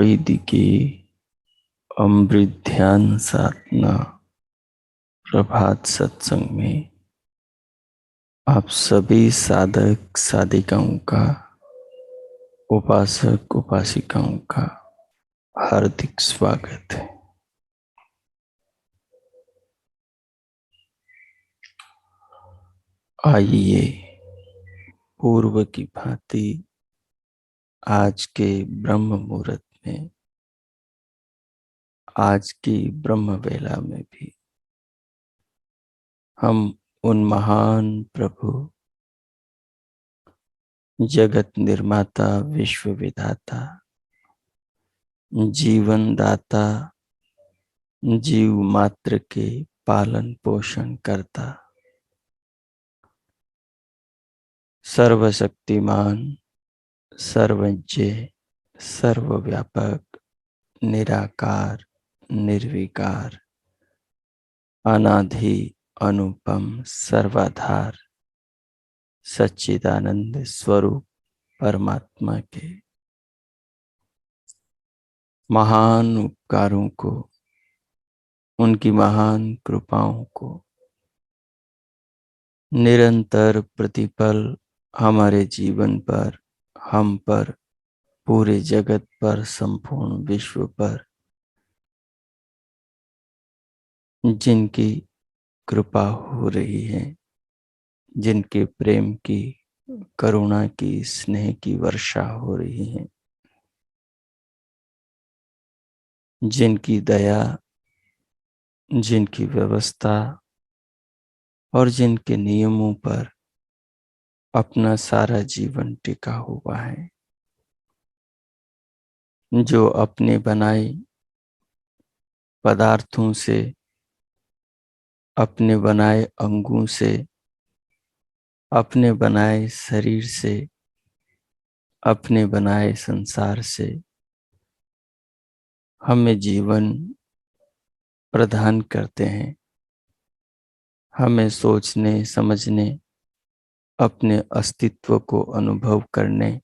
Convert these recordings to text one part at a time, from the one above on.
वैदिकी अमृत ध्यान साधना प्रभात सत्संग में आप सभी साधक साधिकाओं का, उपासक उपासिकाओं का हार्दिक स्वागत है। आइए पूर्व की भांति आज के ब्रह्म मुहूर्त में, आज की ब्रह्म वेला में भी हम उन महान प्रभु, जगत निर्माता, विश्व विधाता, जीवन दाता, जीव मात्र के पालन पोषण करता, सर्वशक्तिमान, सर्वज्ञ, सर्वव्यापक, निराकार, निर्विकार, अनादि, अनुपम, सर्वाधार, सच्चिदानंद स्वरूप परमात्मा के महान उपकारों को, उनकी महान कृपाओं को निरंतर प्रतिपल हमारे जीवन पर, हम पर, पूरे जगत पर, संपूर्ण विश्व पर जिनकी कृपा हो रही है, जिनके प्रेम की, करुणा की, स्नेह की वर्षा हो रही है, जिनकी दया, जिनकी व्यवस्था और जिनके नियमों पर अपना सारा जीवन टिका हुआ है, जो अपने बनाए पदार्थों से, अपने बनाए अंगों से, अपने बनाए शरीर से, अपने बनाए संसार से हमें जीवन प्रदान करते हैं, हमें सोचने समझने, अपने अस्तित्व को अनुभव करने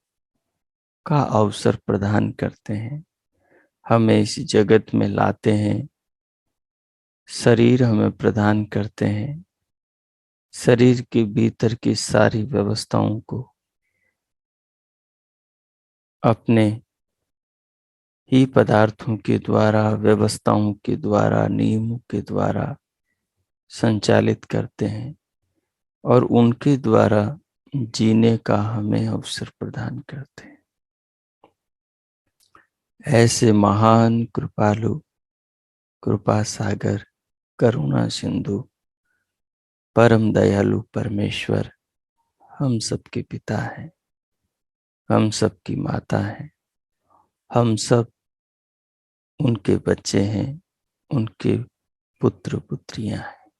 का अवसर प्रदान करते हैं, हमें इस जगत में लाते हैं, शरीर हमें प्रदान करते हैं, शरीर के भीतर की सारी व्यवस्थाओं को अपने ही पदार्थों के द्वारा, व्यवस्थाओं के द्वारा, नियमों के द्वारा संचालित करते हैं और उनके द्वारा जीने का हमें अवसर प्रदान करते हैं। ऐसे महान कृपालु, कृपा सागर, करुणा सिंधु, परम दयालु परमेश्वर हम सबके पिता हैं, हम सबकी माता हैं, हम सब उनके बच्चे हैं, उनके पुत्र पुत्रियां हैं।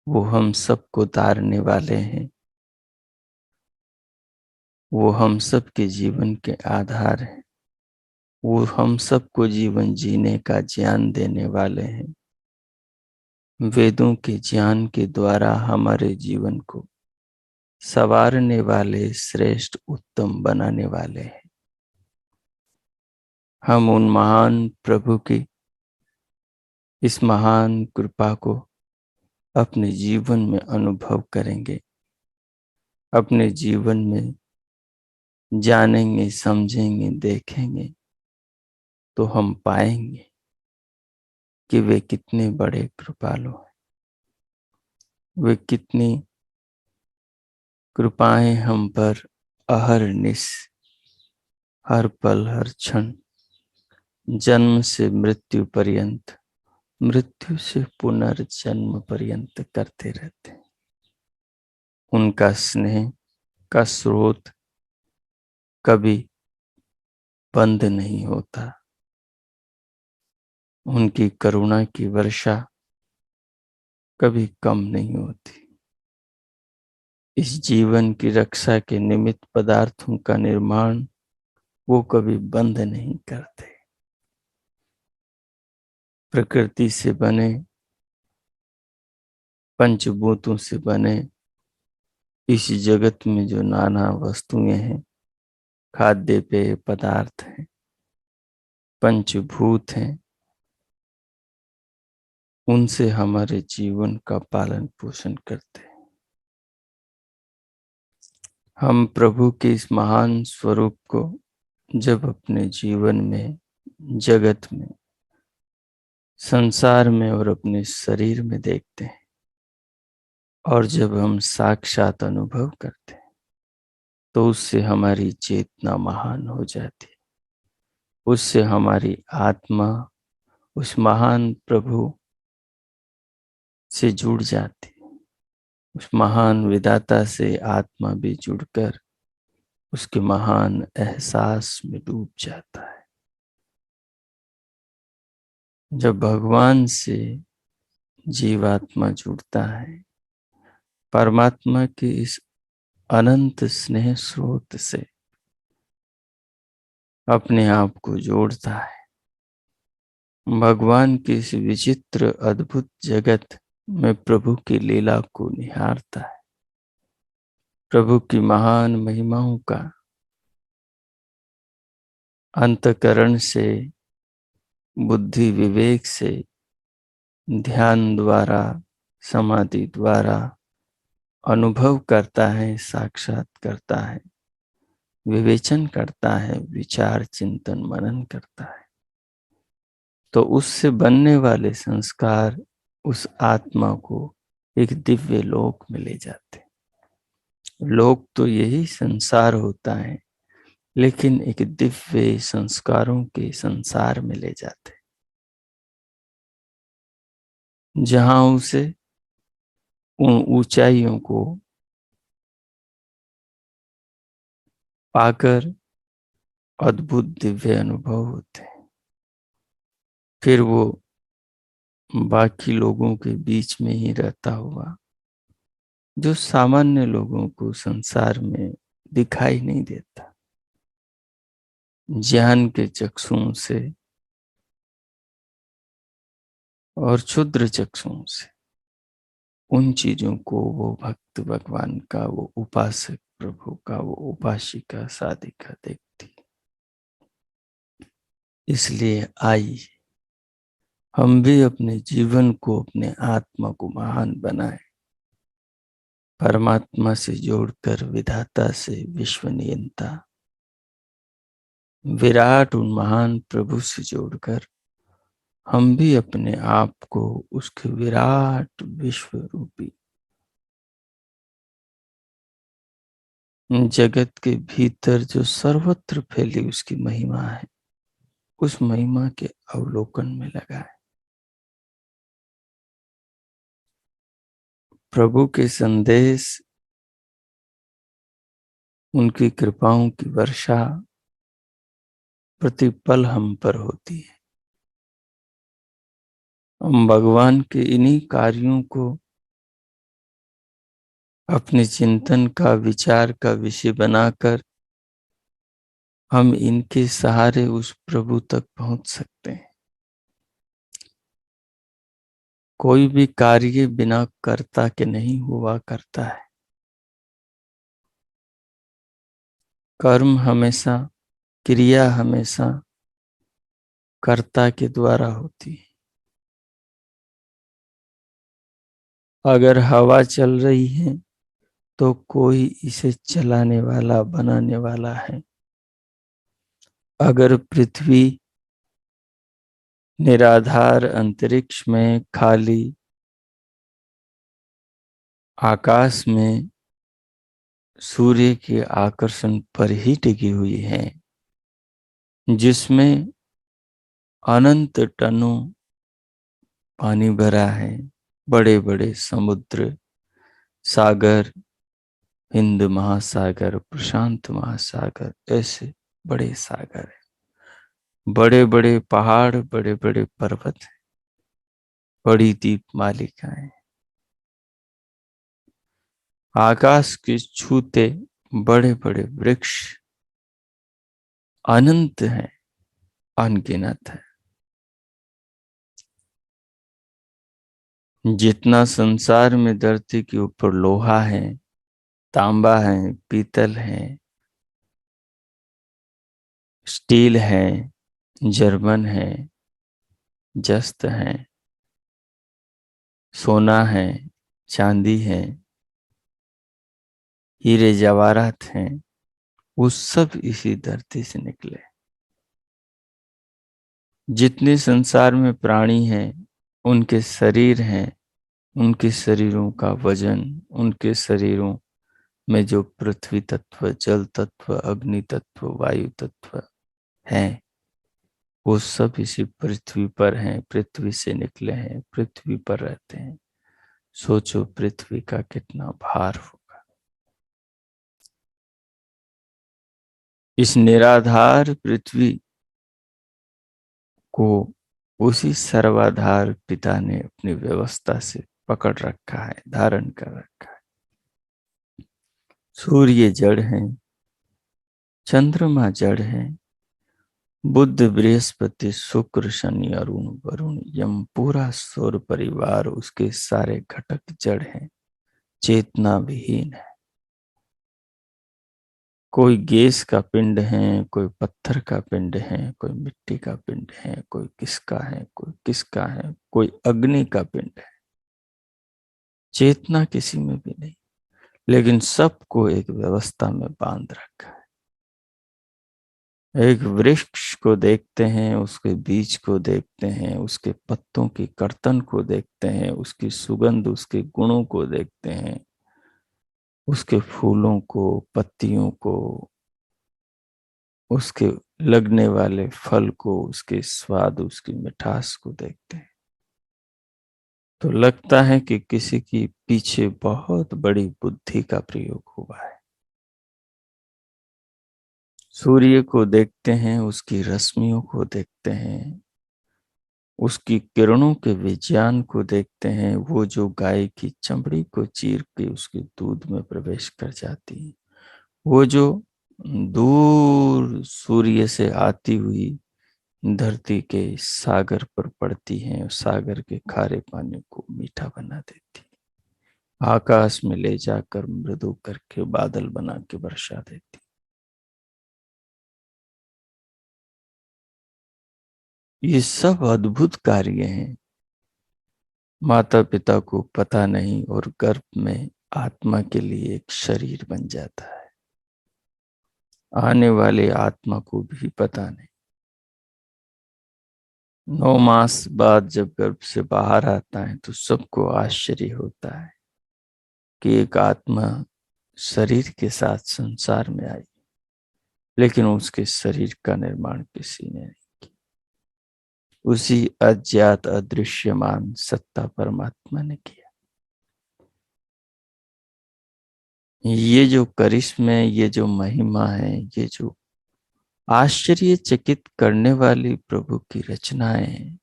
वो हम सबको तारने वाले हैं, वो हम सबके जीवन के आधार हैं, वो हम सबको जीवन जीने का ज्ञान देने वाले हैं। वेदों के ज्ञान के द्वारा हमारे जीवन को संवारने वाले, श्रेष्ठ उत्तम बनाने वाले हैं। हम उन महान प्रभु की इस महान कृपा को अपने जीवन में अनुभव करेंगे, अपने जीवन में जानेंगे, समझेंगे, देखेंगे, तो हम पाएंगे कि वे कितने बड़े कृपालु हैं। वे कितनी कृपाएं हम पर अहरनिश, हर पल हर क्षण, जन्म से मृत्यु पर्यंत, मृत्यु से पुनर्जन्म पर्यंत करते रहते हैं। उनका स्नेह का स्रोत कभी बंद नहीं होता। उनकी करुणा की वर्षा कभी कम नहीं होती। इस जीवन की रक्षा के निमित्त पदार्थों का निर्माण वो कभी बंद नहीं करते। प्रकृति से बने, पंचभूतों से बने इस जगत में जो नाना वस्तुएं हैं, खाद्य पेय पदार्थ हैं, पंचभूत हैं, उनसे हमारे जीवन का पालन पोषण करते हैं। हम प्रभु के इस महान स्वरूप को जब अपने जीवन में, जगत में, संसार में और अपने शरीर में देखते हैं, और जब हम साक्षात अनुभव करते हैं, तो उससे हमारी चेतना महान हो जाती है। उससे हमारी आत्मा उस महान प्रभु से जुड़ जाती है। उस महान विधाता से आत्मा भी जुड़कर उसके महान एहसास में डूब जाता है। जब भगवान से जीवात्मा जुड़ता है, परमात्मा के इस अनंत स्नेह स्रोत से अपने आप को जोड़ता है, भगवान की इस विचित्र अद्भुत जगत में प्रभु की लीला को निहारता है, प्रभु की महान महिमाओं का अंतःकरण से, बुद्धि विवेक से, ध्यान द्वारा, समाधि द्वारा अनुभव करता है, साक्षात करता है, विवेचन करता है, विचार चिंतन मनन करता है, तो उससे बनने वाले संस्कार उस आत्मा को एक दिव्य लोक में ले जाते। लोक तो यही संसार होता है, लेकिन एक दिव्य संस्कारों के संसार में ले जाते, जहां उसे उन ऊंचाइयों को पाकर अद्भुत दिव्य अनुभव होते हैं। फिर वो बाकी लोगों के बीच में ही रहता हुआ, जो सामान्य लोगों को संसार में दिखाई नहीं देता, ज्ञान के चक्षुओं से और क्षुद्र चक्षुओं से उन चीजों को वो भक्त भगवान का, वो उपासक प्रभु का, वो उपासिका साधिका देखती। इसलिए आई हम भी अपने जीवन को, अपने आत्मा को महान बनाए, परमात्मा से जोड़कर विधाता से, विश्व नियंता विराट उन महान प्रभु से जोड़कर हम भी अपने आप को उसके विराट विश्व रूपी जगत के भीतर जो सर्वत्र फैली उसकी महिमा है, उस महिमा के अवलोकन में लगाए। प्रभु के संदेश, उनकी कृपाओं की वर्षा प्रतिपल हम पर होती है। हम भगवान के इन्हीं कार्यों को अपने चिंतन का, विचार का विषय बनाकर हम इनके सहारे उस प्रभु तक पहुंच सकते हैं। कोई भी कार्य बिना कर्ता के नहीं हुआ करता है। कर्म हमेशा, क्रिया हमेशा कर्ता के द्वारा होती है। अगर हवा चल रही है तो कोई इसे चलाने वाला, बनाने वाला है। अगर पृथ्वी निराधार अंतरिक्ष में, खाली आकाश में सूर्य के आकर्षण पर ही टिकी हुई है, जिसमें अनंत टनों पानी भरा है, बड़े बड़े समुद्र, सागर, हिंद महासागर, प्रशांत महासागर, ऐसे बड़े सागर हैं, बड़े बड़े पहाड़, बड़े बड़े पर्वत हैं, बड़ी दीप मालिकाएं, आकाश के छूते बड़े बड़े वृक्ष अनंत हैं, अनगिनत है। जितना संसार में धरती के ऊपर लोहा है, तांबा है, पीतल है, स्टील है, जर्मन है, जस्त है, सोना है, चांदी है, हीरे जवाहरात हैं, वो सब इसी धरती से निकले। जितने संसार में प्राणी हैं, उनके शरीर हैं, उनके शरीरों का वजन, उनके शरीरों में जो पृथ्वी तत्व, जल तत्व, अग्नि तत्व, वायु तत्व हैं, वो सब इसी पृथ्वी पर हैं, पृथ्वी से निकले हैं, पृथ्वी पर रहते हैं। सोचो पृथ्वी का कितना भार होगा। इस निराधार पृथ्वी को उसी सर्वाधार पिता ने अपनी व्यवस्था से पकड़ रखा है, धारण कर रखा है। सूर्य जड़ है, चंद्रमा जड़ है, बुध, बृहस्पति, शुक्र, शनि, अरुण, वरुण, यम, पूरा सौर परिवार, उसके सारे घटक जड़ हैं, चेतना विहीन है। कोई गैस का पिंड है, कोई पत्थर का पिंड है, कोई मिट्टी का पिंड है, कोई किसका है, कोई किसका है, कोई अग्नि का पिंड है। चेतना किसी में भी नहीं, लेकिन सबको एक व्यवस्था में बांध रखा है। एक वृक्ष को देखते हैं, उसके बीज को देखते हैं, उसके पत्तों की कर्तन को देखते हैं, उसकी सुगंध, उसके गुणों को देखते हैं, उसके फूलों को, पत्तियों को, उसके लगने वाले फल को, उसके स्वाद, उसकी मिठास को देखते हैं, तो लगता है कि किसी की पीछे बहुत बड़ी बुद्धि का प्रयोग हुआ है। सूर्य को देखते हैं, उसकी रश्मियों को देखते हैं, उसकी किरणों के विज्ञान को देखते हैं, वो जो गाय की चमड़ी को चीर के उसके दूध में प्रवेश कर जाती है, वो जो दूर सूर्य से आती हुई धरती के सागर पर पड़ती हैं, सागर के खारे पानी को मीठा बना देती, आकाश में ले जाकर मृदु करके बादल बना के वर्षा देती। ये सब अद्भुत कार्य हैं। माता पिता को पता नहीं और गर्भ में आत्मा के लिए एक शरीर बन जाता है, आने वाले आत्मा को भी पता नहीं। 9 मास बाद जब गर्भ से बाहर आता है तो सबको आश्चर्य होता है कि एक आत्मा शरीर के साथ संसार में आई, लेकिन उसके शरीर का निर्माण किसी ने नहीं किया, उसी अज्ञात अदृश्यमान सत्ता परमात्मा ने किया। ये जो करिश्मे, ये जो महिमा है, ये जो आश्चर्यचकित करने वाली प्रभु की रचनाएं हैं,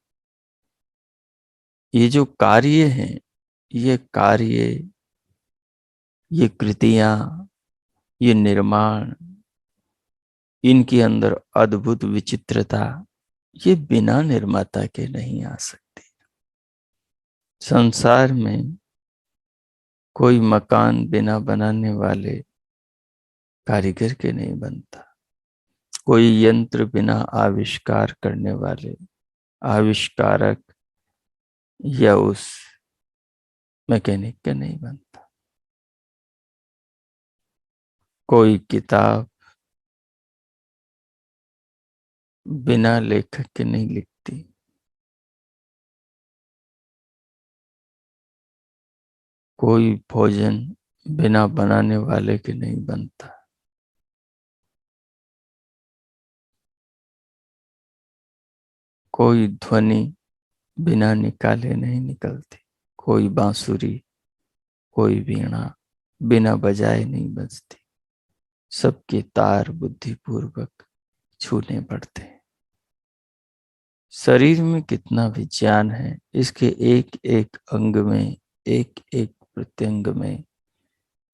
ये जो कार्य हैं, ये कार्य, ये कृतियां, ये निर्माण, इनके अंदर अद्भुत विचित्रता, ये बिना निर्माता के नहीं आ सकती। संसार में कोई मकान बिना बनाने वाले कारीगर के नहीं बनता। कोई यंत्र बिना आविष्कार करने वाले आविष्कारक या उस मैकेनिक के नहीं बनता। कोई किताब बिना लेखक के नहीं लिखती। कोई भोजन बिना बनाने वाले के नहीं बनता। कोई ध्वनि बिना निकाले नहीं निकलती। कोई बांसुरी, कोई वीणा बिना बजाए नहीं बजती। सबके तार बुद्धिपूर्वक छूने पड़ते हैं। शरीर में कितना विज्ञान है, इसके एक एक अंग में, एक एक प्रत्यंग में,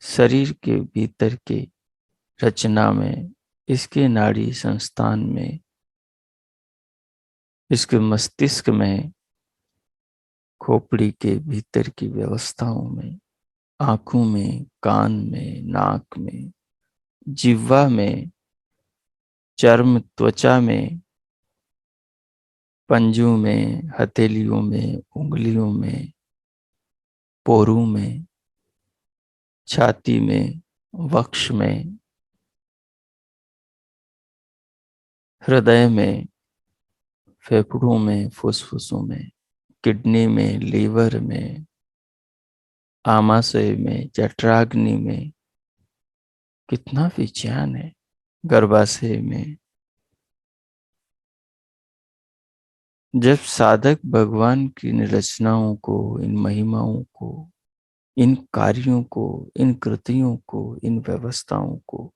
शरीर के भीतर के रचना में, इसके नाड़ी संस्थान में, इसके मस्तिष्क में, खोपड़ी के भीतर की व्यवस्थाओं में, आंखों में, कान में, नाक में, जिह्वा में, चर्म त्वचा में, पंजों में, हथेलियों में, उंगलियों में, पोरों में, छाती में, वक्ष में, हृदय में, फेफड़ों में, फुसफुसों में, किडनी में, लीवर में, आमाशय में, जठराग्नि में, कितना विज्ञान है। गर्भाशय में। जब साधक भगवान की इन रचनाओं को, इन महिमाओं को, इन कार्यों को, इन कृतियों को, इन व्यवस्थाओं को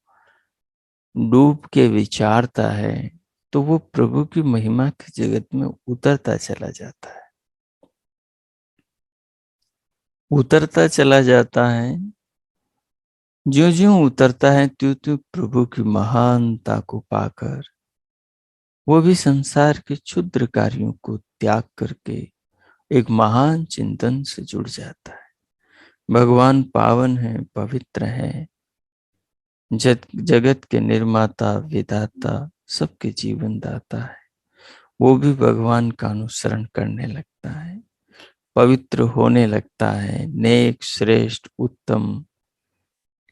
डूब के विचारता है, तो वो प्रभु की महिमा के जगत में उतरता चला जाता है। उतरता चला जाता है। ज्यों ज्यों उतरता है त्यों त्यों प्रभु की महानता को पाकर वो भी संसार के क्षुद्र कार्यों को त्याग करके एक महान चिंतन से जुड़ जाता है। भगवान पावन है, पवित्र है, जगत के निर्माता, विधाता, सबके जीवन दाता है। वो भी भगवान का अनुसरण करने लगता है, पवित्र होने लगता है, नेक, श्रेष्ठ, उत्तम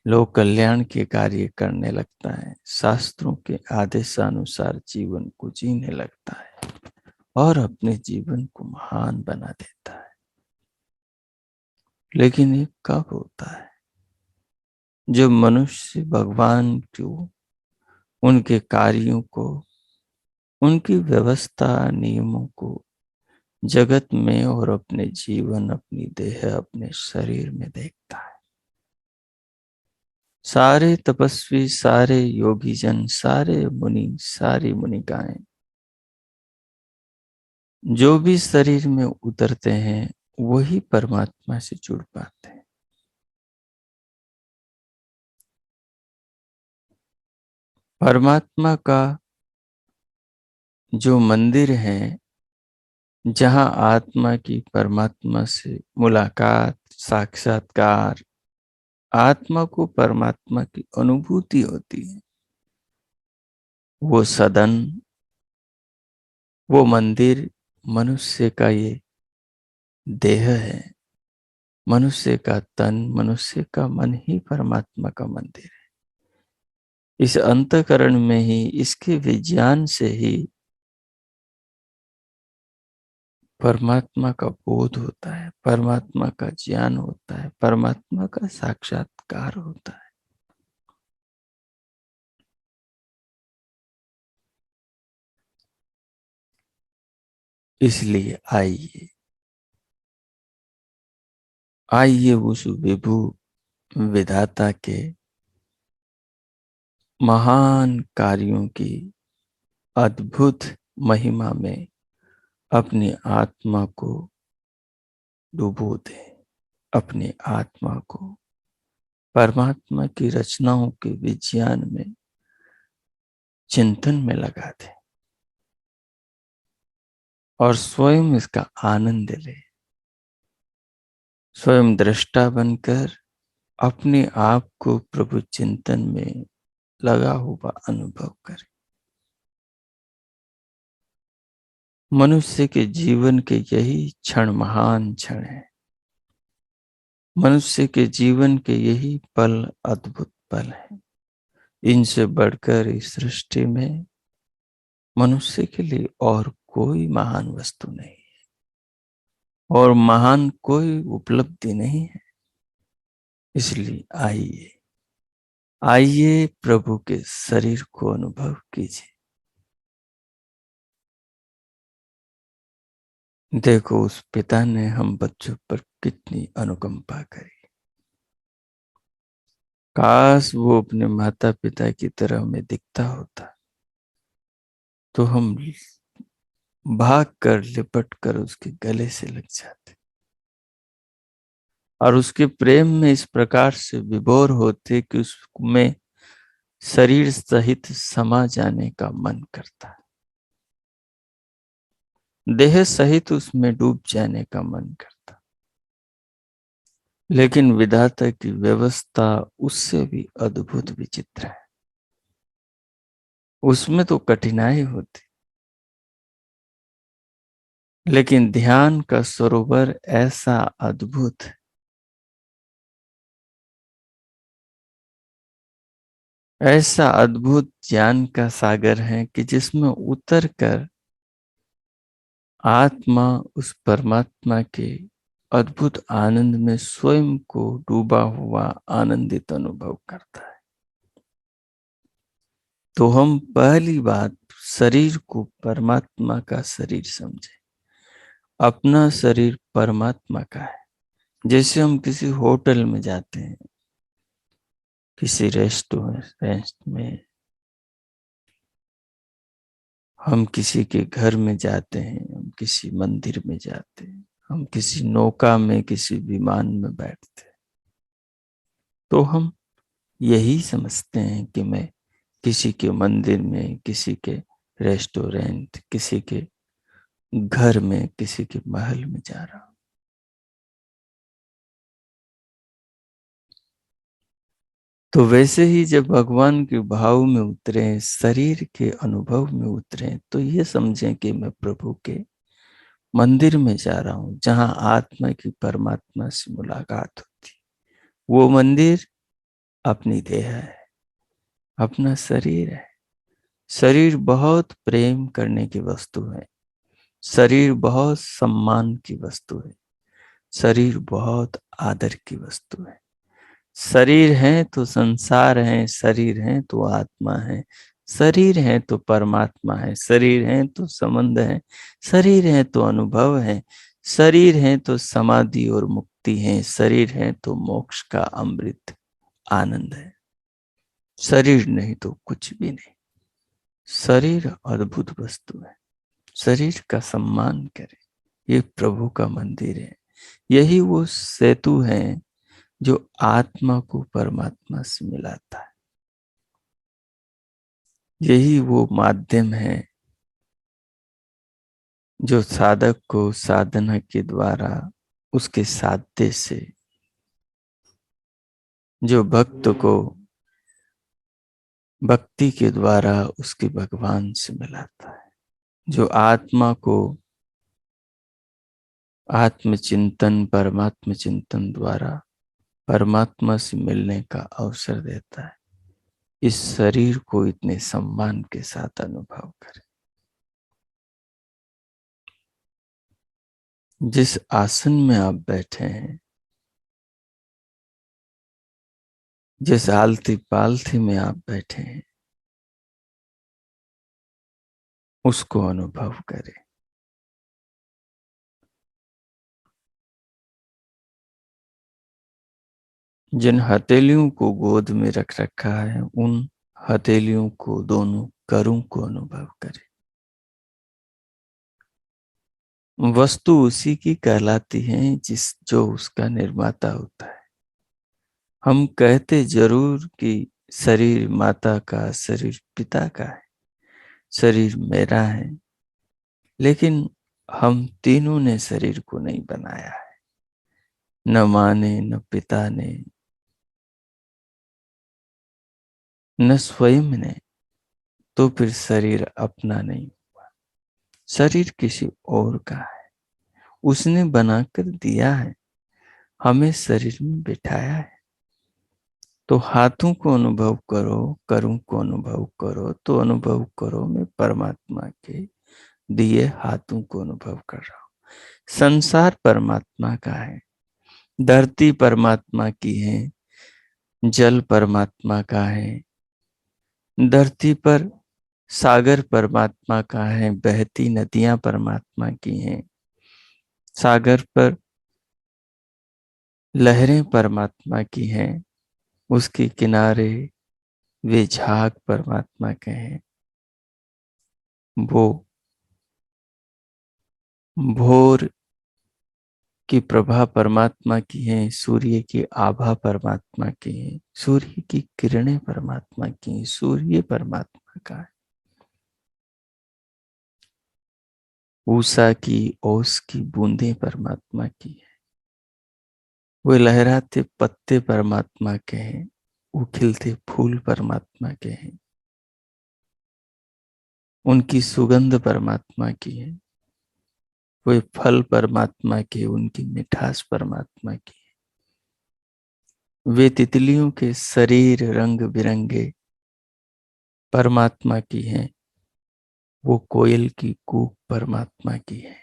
लोक कल्याण के कार्य करने लगता है, शास्त्रों के आदेशानुसार जीवन को जीने लगता है और अपने जीवन को महान बना देता है। लेकिन ये कब होता है? जब मनुष्य भगवान को, उनके कार्यों को, उनकी व्यवस्था, नियमों को जगत में और अपने जीवन, अपनी देह, अपने शरीर में देखता है। सारे तपस्वी, सारे योगी जन, सारे मुनि, सारी मुनिकाएं जो भी शरीर में उतरते हैं वही परमात्मा से जुड़ पाते हैं। परमात्मा का जो मंदिर है, जहां आत्मा की परमात्मा से मुलाकात, साक्षात्कार, आत्मा को परमात्मा की अनुभूति होती है, वो सदन, वो मंदिर मनुष्य का ये देह है। मनुष्य का तन, मनुष्य का मन ही परमात्मा का मंदिर है। इस अंतःकरण में ही, इसके विज्ञान से ही परमात्मा का बोध होता है, परमात्मा का ज्ञान होता है, परमात्मा का साक्षात्कार होता है। इसलिए आइए, आइए उस विभु विधाता के महान कार्यों की अद्भुत महिमा में अपनी आत्मा को डुबो दें, अपनी आत्मा को परमात्मा की रचनाओं के विज्ञान में, चिंतन में लगा दें और स्वयं इसका आनंद ले। स्वयं दृष्टा बनकर अपने आप को प्रभु चिंतन में लगा हुआ अनुभव करे। मनुष्य के जीवन के यही क्षण महान क्षण है। मनुष्य के जीवन के यही पल अद्भुत पल है। इनसे बढ़कर इस सृष्टि में मनुष्य के लिए और कोई महान वस्तु नहीं है और महान कोई उपलब्धि नहीं है। इसलिए आइए आइए प्रभु के शरीर को अनुभव कीजिए। देखो उस पिता ने हम बच्चों पर कितनी अनुकंपा करी। काश वो अपने माता पिता की तरह में दिखता होता तो हम भाग कर लिपट कर उसके गले से लग जाते और उसके प्रेम में इस प्रकार से विभोर होते कि उसमें शरीर सहित समा जाने का मन करता है, देह सहित उसमें डूब जाने का मन करता। लेकिन विधाता की व्यवस्था उससे भी अद्भुत विचित्र है। उसमें तो कठिनाई होती, लेकिन ध्यान का सरोवर ऐसा अद्भुत है, ऐसा अद्भुत ज्ञान का सागर है कि जिसमें उतर कर आत्मा उस परमात्मा के अद्भुत आनंद में स्वयं को डूबा हुआ आनंदित अनुभव करता है। तो हम पहली बात शरीर को परमात्मा का शरीर समझे। अपना शरीर परमात्मा का है। जैसे हम किसी होटल में जाते हैं, किसी रेस्टोरेंट में, हम किसी के घर में जाते हैं, हम किसी मंदिर में जाते हैं, हम किसी नौका में किसी विमान में बैठते हैं, तो हम यही समझते हैं कि मैं किसी के मंदिर में, किसी के रेस्टोरेंट, किसी के घर में, किसी के महल में जा रहा हूं। तो वैसे ही जब भगवान के भाव में उतरे, शरीर के अनुभव में उतरे, तो ये समझें कि मैं प्रभु के मंदिर में जा रहा हूं, जहां आत्मा की परमात्मा से मुलाकात होती। वो मंदिर अपनी देह है, अपना शरीर है। शरीर बहुत प्रेम करने की वस्तु है। शरीर बहुत सम्मान की वस्तु है। शरीर बहुत आदर की वस्तु है। शरीर है तो संसार है, शरीर है तो आत्मा है, शरीर है तो परमात्मा है, शरीर है तो संबंध है, शरीर है तो अनुभव है, शरीर है तो समाधि और मुक्ति है, शरीर है तो मोक्ष का अमृत आनंद है। शरीर नहीं तो कुछ भी नहीं। शरीर अद्भुत वस्तु है। शरीर का सम्मान करें। ये प्रभु का मंदिर है। यही वो सेतु है जो आत्मा को परमात्मा से मिलाता है। यही वो माध्यम है जो साधक को साधना के द्वारा उसके साध्य से, जो भक्त को भक्ति के द्वारा उसके भगवान से मिलाता है, जो आत्मा को आत्मचिंतन परमात्म चिंतन द्वारा परमात्मा से मिलने का अवसर देता है। इस शरीर को इतने सम्मान के साथ अनुभव करें। जिस आसन में आप बैठे हैं, जिस आलती पालथी में आप बैठे हैं, उसको अनुभव करें। जिन हथेलियों को गोद में रख रखा है, उन हथेलियों को, दोनों करों को अनुभव करें। वस्तु उसी की कहलाती है जो उसका निर्माता होता है। हम कहते जरूर कि शरीर माता का, शरीर पिता का है, शरीर मेरा है, लेकिन हम तीनों ने शरीर को नहीं बनाया है। न माँ ने, न पिता ने, न स्वयं ने, तो फिर शरीर अपना नहीं। शरीर किसी और का है, उसने बनाकर दिया है, हमें शरीर में बिठाया है। तो हाथों को अनुभव करो, करूं को अनुभव करो, तो अनुभव करो मैं परमात्मा के दिए हाथों को अनुभव कर रहा हूं। संसार परमात्मा का है, धरती परमात्मा की है, जल परमात्मा का है, धरती पर सागर परमात्मा का है, बहती नदियां परमात्मा की हैं, सागर पर लहरें परमात्मा की हैं, उसके किनारे वे झाग परमात्मा के हैं। वो भोर की प्रभा परमात्मा की है, सूर्य की आभा परमात्मा की है, सूर्य की किरणें परमात्मा की है, सूर्य परमात्मा का है। उषा की ओस की बूंदें परमात्मा की है, वे लहराते पत्ते परमात्मा के हैं, उखिलते फूल परमात्मा के हैं, उनकी सुगंध परमात्मा की है, वे फल परमात्मा के, उनकी मिठास परमात्मा की है, वे तितलियों के शरीर रंग बिरंगे परमात्मा की हैं, वो कोयल की कूक परमात्मा की है,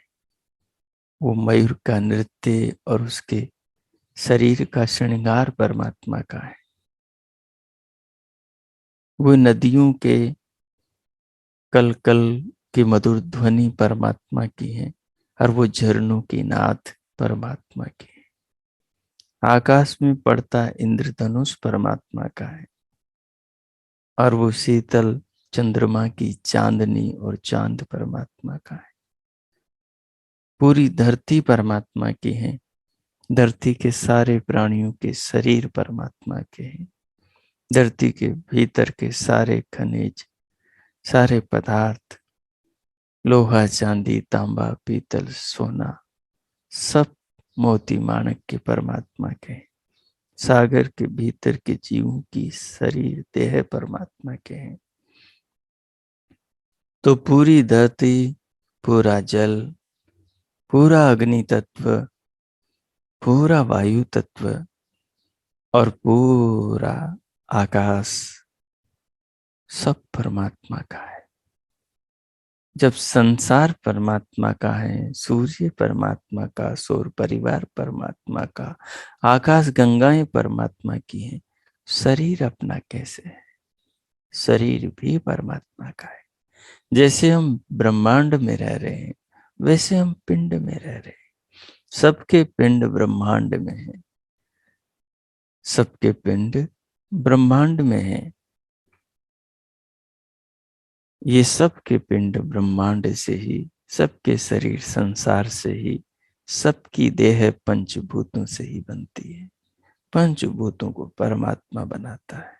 वो मयूर का नृत्य और उसके शरीर का श्रृंगार परमात्मा का है, वो नदियों के कल कल की मधुर ध्वनि परमात्मा की है, और वो झरनों की नाद परमात्मा की है। आकाश में पड़ता इंद्रधनुष परमात्मा का है, और वो शीतल चंद्रमा की चांदनी और चांद परमात्मा का है। पूरी धरती परमात्मा की है, धरती के सारे प्राणियों के शरीर परमात्मा के हैं, धरती के भीतर के सारे खनिज, सारे पदार्थ, लोहा चांदी तांबा पीतल सोना, सब मोती माणक के परमात्मा के हैं। सागर के भीतर के जीवों की शरीर देह परमात्मा के हैं। तो पूरी धरती, पूरा जल, पूरा अग्नि तत्व, पूरा वायु तत्व और पूरा आकाश सब परमात्मा का है। जब संसार परमात्मा का है, सूर्य परमात्मा का, सौर परिवार परमात्मा का, आकाश गंगाएं परमात्मा की हैं, शरीर अपना कैसे है? शरीर भी परमात्मा का है। जैसे हम ब्रह्मांड में रह रहे हैं, वैसे हम पिंड में रह रहे हैं। सबके पिंड ब्रह्मांड में है, सबके पिंड ब्रह्मांड में है। ये सबके पिंड ब्रह्मांड से ही, सबके शरीर संसार से ही, सबकी देह पंचभूतों से ही बनती है। पंचभूतों को परमात्मा बनाता है,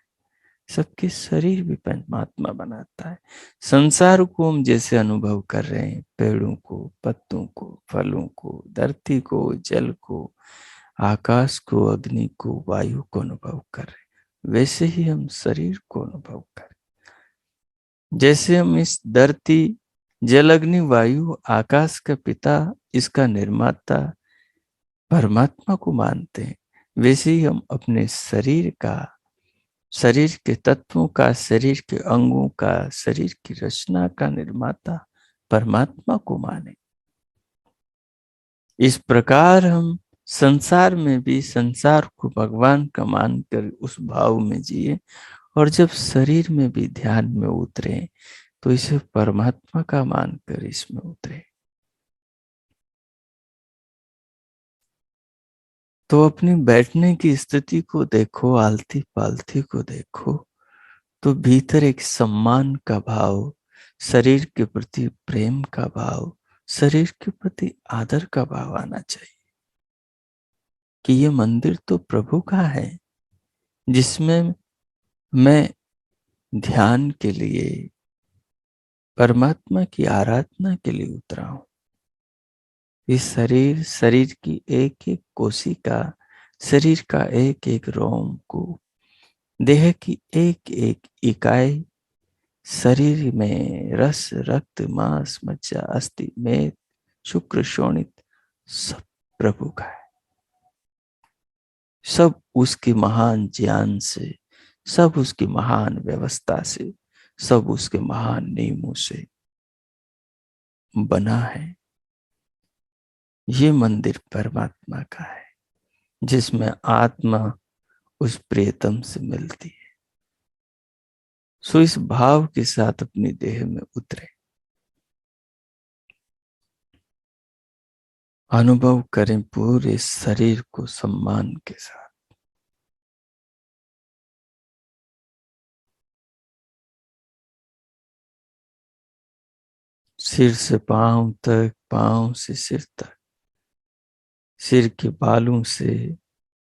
सबके शरीर भी परमात्मा बनाता है। संसार को हम जैसे अनुभव कर रहे हैं, पेड़ों को, पत्तों को, फलों को, धरती को, जल को, आकाश को, अग्नि को, वायु को अनुभव कर रहे हैं, वैसे ही हम शरीर को अनुभव कर। जैसे हम इस धरती, जल, अग्नि, वायु, आकाश का पिता, इसका निर्माता परमात्मा को मानते हैं, वैसे ही हम अपने शरीर का, शरीर के तत्वों का, शरीर के अंगों का, शरीर की रचना का निर्माता परमात्मा को माने। इस प्रकार हम संसार में भी संसार को भगवान का मानकर उस भाव में जिए, और जब शरीर में भी ध्यान में उतरे तो इसे परमात्मा का मानकर इसमें उतरे। तो अपनी बैठने की स्थिति को देखो, आलती पालती को देखो, तो भीतर एक सम्मान का भाव, शरीर के प्रति प्रेम का भाव, शरीर के प्रति आदर का भाव आना चाहिए कि ये मंदिर तो प्रभु का है, जिसमें मैं ध्यान के लिए, परमात्मा की आराधना के लिए उतरा हूं। इस शरीर, शरीर की एक एक कोशिका, शरीर का एक एक रोम को देह की एक एक इकाई शरीर में रस, रक्त, मांस, मज्जा, अस्थि, मेद, शुक्र, शोणित सब प्रभु का है। सब उसकी महान ज्ञान से, सब उसकी महान व्यवस्था से, सब उसके महान नियमों से बना है। ये मंदिर परमात्मा का है, जिसमें आत्मा उस प्रियतम से मिलती है। सो इस भाव के साथ अपनी देह में उतरे, अनुभव करें पूरे शरीर को सम्मान के साथ। सिर से पांव तक, पांव से सिर तक, सिर के बालों से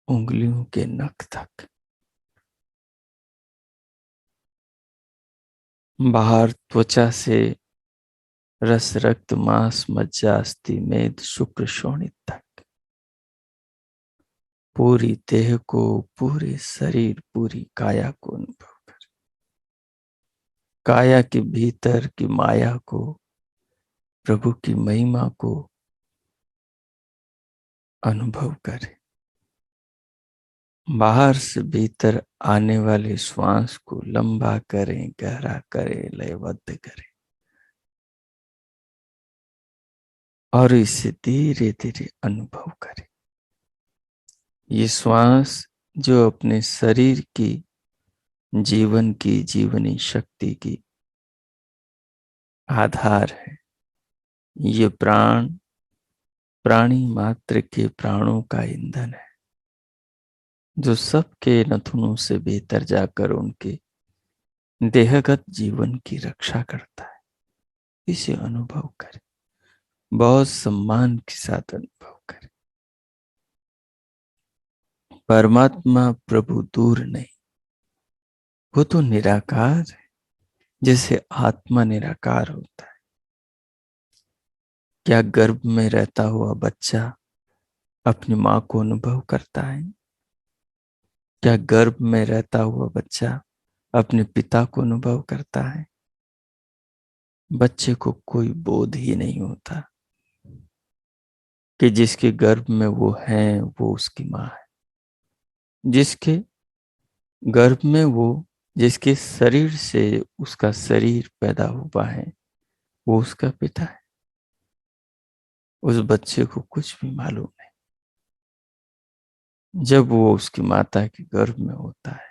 उंगलियों के नख तक। बाहर त्वचा से रस, रक्त, मांस, मज्जा, अस्थि, मेद, शुक्र, शोणित तक। पूरी देह को, पूरे शरीर, पूरी काया को अनुभव कर। काया के भीतर की माया को, प्रभु की महिमा को अनुभव करें। बाहर से भीतर आने वाले श्वास को लंबा करें, गहरा करें, लयबद्ध करें और इसे धीरे धीरे अनुभव करें। ये श्वास जो अपने शरीर की जीवन की, जीवनी शक्ति की आधार है, ये प्राण प्राणी मात्र के प्राणों का ईंधन है, जो सबके नथुनों से भीतर जाकर उनके देहगत जीवन की रक्षा करता है। इसे अनुभव करें, बहुत सम्मान के साथ अनुभव करें। परमात्मा प्रभु दूर नहीं, वो तो निराकार है, जैसे आत्मा निराकार होता है। क्या गर्भ में रहता हुआ बच्चा अपनी मां को अनुभव करता है? क्या गर्भ में रहता हुआ बच्चा अपने पिता को अनुभव करता है? बच्चे को कोई बोध ही नहीं होता कि जिसके गर्भ में वो है वो उसकी मां है, जिसके गर्भ में वो, जिसके शरीर से उसका शरीर पैदा हुआ है, वो उसका पिता है। उस बच्चे को कुछ भी मालूम नहीं जब वो उसकी माता के गर्भ में होता है,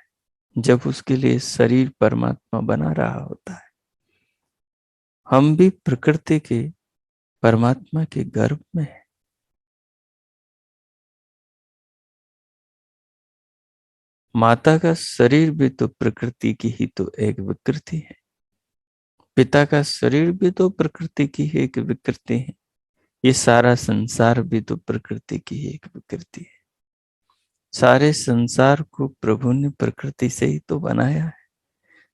जब उसके लिए शरीर परमात्मा बना रहा होता है। हम भी प्रकृति के परमात्मा के गर्भ में हैं। माता का शरीर भी तो प्रकृति की ही तो एक विकृति है, पिता का शरीर भी तो प्रकृति की ही एक विकृति है। ये सारा संसार भी तो प्रकृति की ही एक विकृति है। सारे संसार को प्रभु ने प्रकृति से ही तो बनाया है।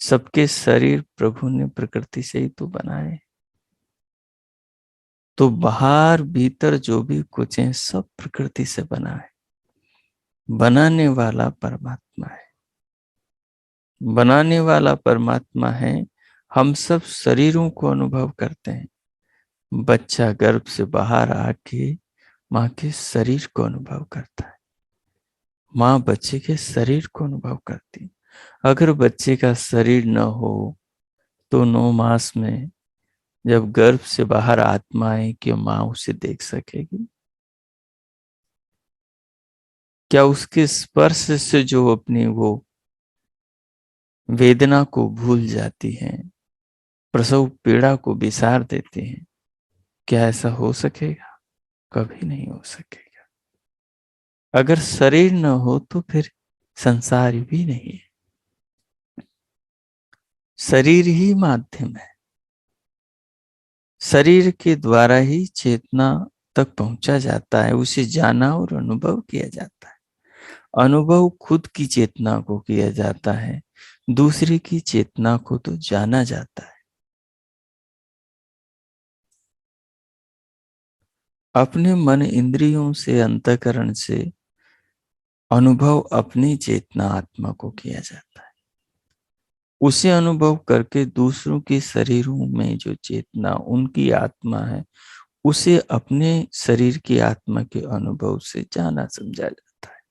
सबके शरीर प्रभु ने प्रकृति से ही तो बनाए। तो बाहर भीतर जो भी कुछ है सब प्रकृति से बना है। बनाने वाला परमात्मा है, बनाने वाला परमात्मा है। हम सब शरीरों को अनुभव करते हैं। बच्चा गर्भ से बाहर आके माँ के शरीर को अनुभव करता है, माँ बच्चे के शरीर को अनुभव करती है। अगर बच्चे का शरीर न हो तो 9 मास में जब गर्भ से बाहर आत्मा आए, क्या माँ उसे देख सकेगी? क्या उसके स्पर्श से जो अपनी वो वेदना को भूल जाती हैं, प्रसव पीड़ा को विसार देती हैं, क्या ऐसा हो सकेगा? कभी नहीं हो सकेगा। अगर शरीर न हो तो फिर संसार भी नहीं है। शरीर ही माध्यम है। शरीर के द्वारा ही चेतना तक पहुंचा जाता है, उसे जाना और अनुभव किया जाता है। अनुभव खुद की चेतना को किया जाता है, दूसरे की चेतना को तो जाना जाता है। अपने मन इंद्रियों से, अंतःकरण से अनुभव अपनी चेतना आत्मा को किया जाता है। उसे अनुभव करके दूसरों के शरीरों में जो चेतना उनकी आत्मा है, उसे अपने शरीर की आत्मा के अनुभव से जाना समझा जाता है।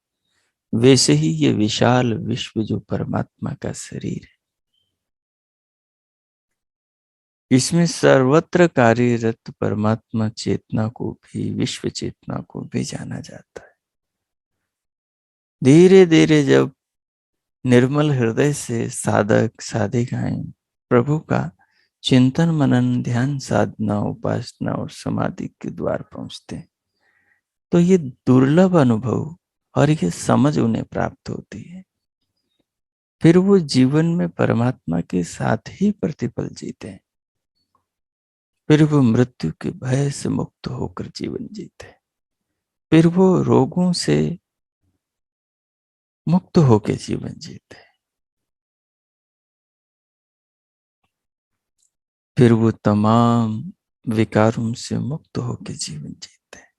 वैसे ही ये विशाल विश्व जो परमात्मा का शरीर है, इसमें सर्वत्र कार्यरत परमात्मा चेतना को भी, विश्व चेतना को भी जाना जाता है। धीरे धीरे जब निर्मल हृदय से साधक साधिकाएं प्रभु का चिंतन मनन ध्यान साधना उपासना और समाधि के द्वार पहुंचते हैं, तो ये दुर्लभ अनुभव और ये समझ उन्हें प्राप्त होती है। फिर वो जीवन में परमात्मा के साथ ही प्रतिपल जीते हैं। फिर वो मृत्यु के भय से मुक्त होकर जीवन जीते हैं। फिर वो रोगों से मुक्त होकर जीवन जीते हैं। फिर वो तमाम विकारों से मुक्त होकर जीवन जीते हैं।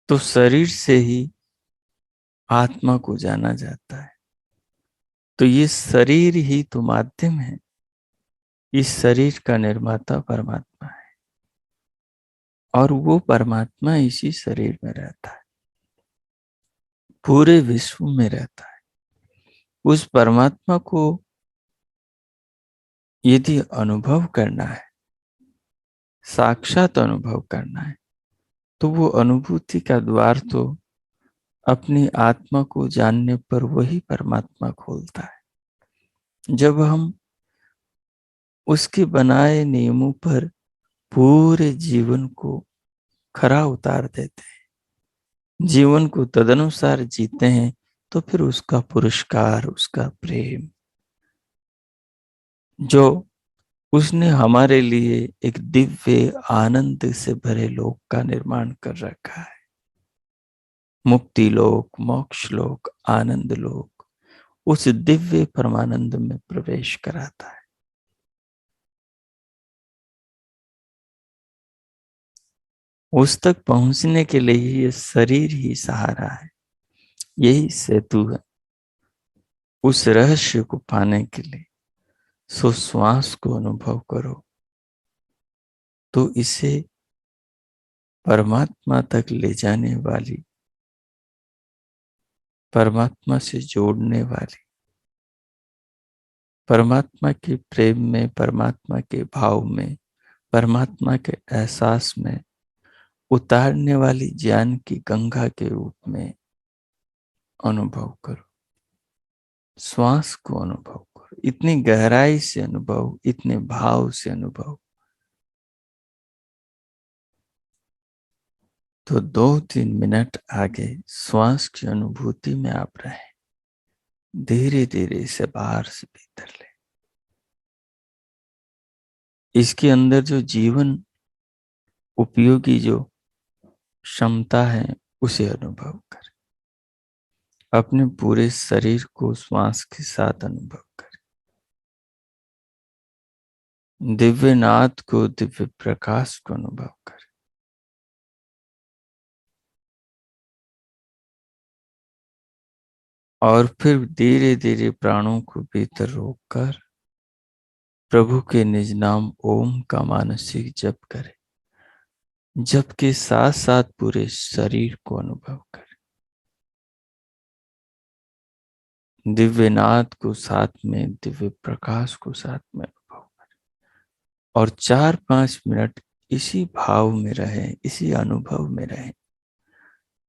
तो शरीर से ही आत्मा को जाना जाता है। तो ये शरीर ही तो माध्यम है। इस शरीर का निर्माता परमात्मा है और वो परमात्मा इसी शरीर में रहता है, पूरे विश्व में रहता है। उस परमात्मा को यदि अनुभव करना है, साक्षात अनुभव करना है, तो वो अनुभूति का द्वार तो अपनी आत्मा को जानने पर वही परमात्मा खोलता है। जब हम उसके बनाए नियमों पर पूरे जीवन को खरा उतार देते हैं, जीवन को तदनुसार जीते हैं, तो फिर उसका पुरस्कार, उसका प्रेम, जो उसने हमारे लिए एक दिव्य आनंद से भरे लोक का निर्माण कर रखा है, मुक्ति लोक, मोक्ष लोक, आनंद लोक, उस दिव्य परमानंद में प्रवेश कराता है। उस तक पहुंचने के लिए ये शरीर ही सहारा है, यही सेतु है। उस रहस्य को पाने के लिए सो श्वास को अनुभव करो, तो इसे परमात्मा तक ले जाने वाली, परमात्मा से जोड़ने वाली, परमात्मा के प्रेम में, परमात्मा के भाव में, परमात्मा के एहसास में उतारने वाली ज्ञान की गंगा के रूप में अनुभव करो। श्वास को अनुभव करो, इतनी गहराई से अनुभव, इतने भाव से अनुभव। तो 2-3 मिनट आगे श्वास की अनुभूति में आप रहें। धीरे धीरे इसे बाहर से भीतर ले। इसके अंदर जो जीवन उपयोगी जो क्षमता है, उसे अनुभव करें। अपने पूरे शरीर को श्वास के साथ अनुभव करें। दिव्य नाद को, दिव्य प्रकाश को अनुभव करें। और फिर धीरे धीरे प्राणों को भीतर रोककर प्रभु के निज नाम ओम का मानसिक जप करें। जप के साथ साथ पूरे शरीर को अनुभव करें। दिव्य नाद को साथ में, दिव्य प्रकाश को साथ में अनुभव करें। और 4-5 मिनट इसी भाव में रहें, इसी अनुभव में रहें।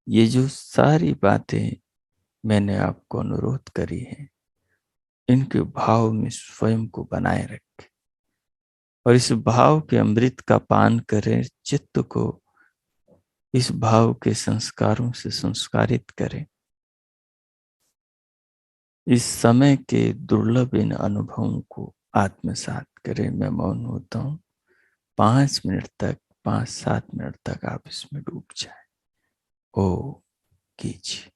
ये जो सारी बातें मैंने आपको अनुरोध करी हैं, इनके भाव में स्वयं को बनाए रखें और इस भाव के अमृत का पान करें। चित्त को इस भाव के संस्कारों से संस्कारित करें। इस समय के दुर्लभ इन अनुभवों को आत्मसात करें। मैं मौन होता हूँ। 5 मिनट तक, 5-7 मिनट तक आप इसमें डूब जाए। ओ कीजिए।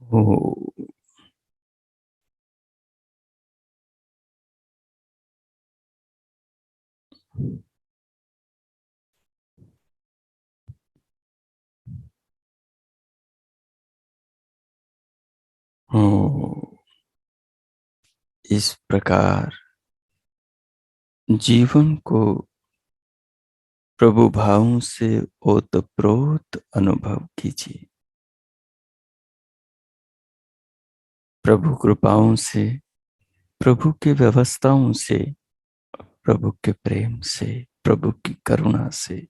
हो। हो। इस प्रकार जीवन को प्रभु भावों से ओतप्रोत अनुभव कीजिए। प्रभु कृपाओं से, प्रभु की व्यवस्थाओं से, प्रभु के प्रेम से, प्रभु की करुणा से,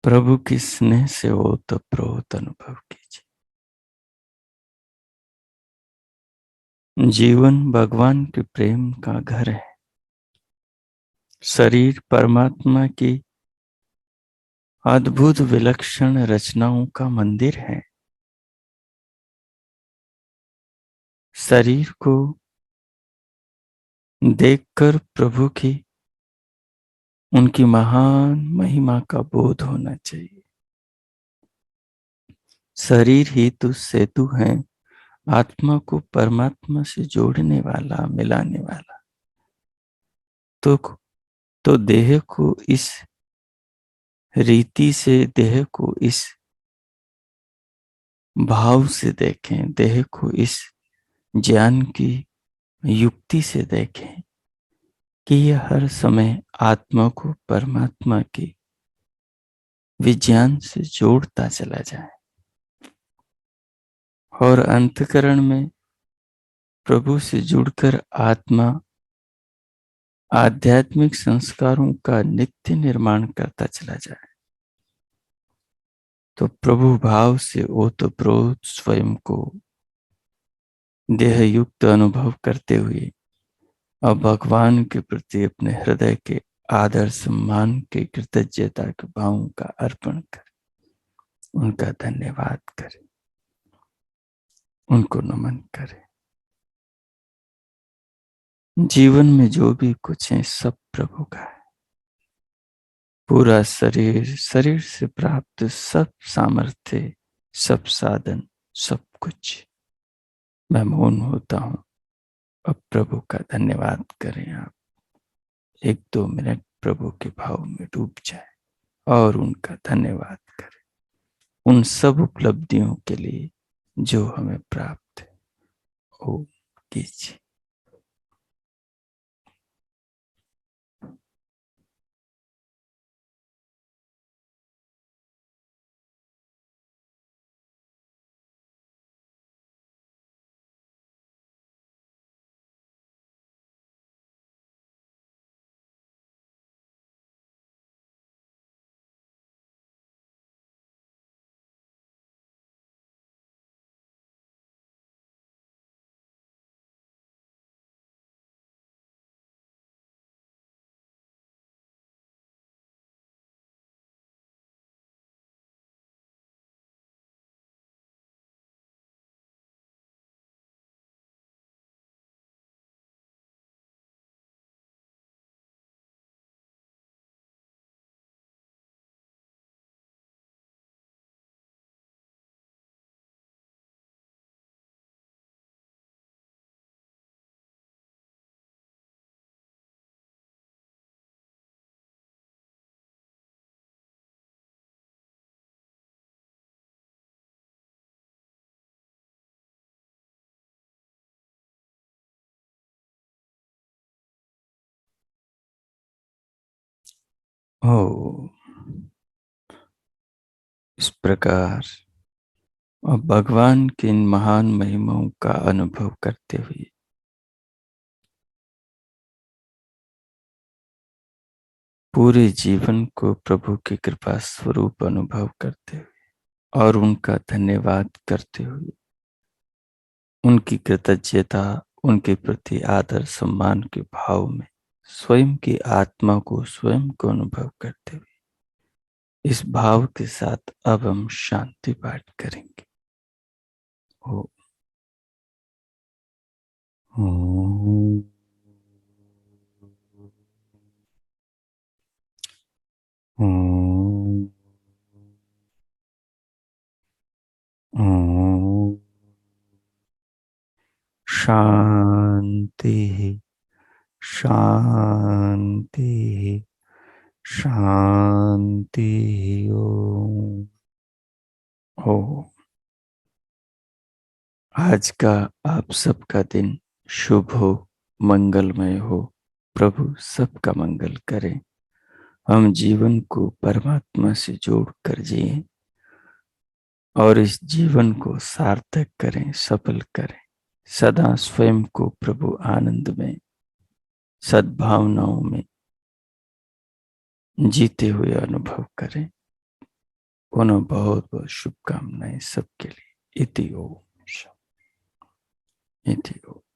प्रभु की स्नेह से ओतप्रोत अनुभव कीजिए। जीवन भगवान के प्रेम का घर है। शरीर परमात्मा की अद्भुत विलक्षण रचनाओं का मंदिर है। शरीर को देखकर प्रभु की, उनकी महान महिमा का बोध होना चाहिए। शरीर ही तो सेतु है, आत्मा को परमात्मा से जोड़ने वाला, मिलाने वाला। तो देह को इस रीति से, देह को इस भाव से देखें, देह को इस ज्ञान की युक्ति से देखें कि यह हर समय आत्मा को परमात्मा की विज्ञान से जोड़ता चला जाए और अंतकरण में प्रभु से जुड़कर आत्मा आध्यात्मिक संस्कारों का नित्य निर्माण करता चला जाए। तो प्रभु भाव से ओतप्रोत स्वयं को देह युक्त अनुभव करते हुए अब भगवान के प्रति अपने हृदय के आदर सम्मान के कृतज्ञता के भावों का अर्पण कर, उनका धन्यवाद करें, उनको नमन करें। जीवन में जो भी कुछ है सब प्रभु का है। पूरा शरीर, शरीर से प्राप्त सब सामर्थ्य, सब साधन, सब कुछ। मैं मौन होता हूं। अब प्रभु का धन्यवाद करें। आप 1-2 मिनट प्रभु के भाव में डूब जाए और उनका धन्यवाद करें उन सब उपलब्धियों के लिए जो हमें प्राप्त है। ओम कीजिए। ओ, इस प्रकार और भगवान की इन महान महिमाओं का अनुभव करते हुए पूरे जीवन को प्रभु की कृपा स्वरूप अनुभव करते हुए और उनका धन्यवाद करते हुए, उनकी कृतज्ञता, उनके प्रति आदर सम्मान के भाव में स्वयं की आत्मा को, स्वयं को अनुभव करते हुए इस भाव के साथ अब हम शांति पाठ करेंगे। ओ, ओ, ओ, ओ, शांति शांति शांति। ओम। ओम। आज का आप सबका दिन शुभ हो, मंगलमय हो। प्रभु सबका मंगल करे। हम जीवन को परमात्मा से जोड़कर जिए और इस जीवन को सार्थक करें, सफल करें। सदा स्वयं को प्रभु आनंद में, सद्भावनाओं में जीते हुए अनुभव करें। पुनः बहुत बहुत शुभकामनाएं सबके लिए। इति ओम। इति ओम।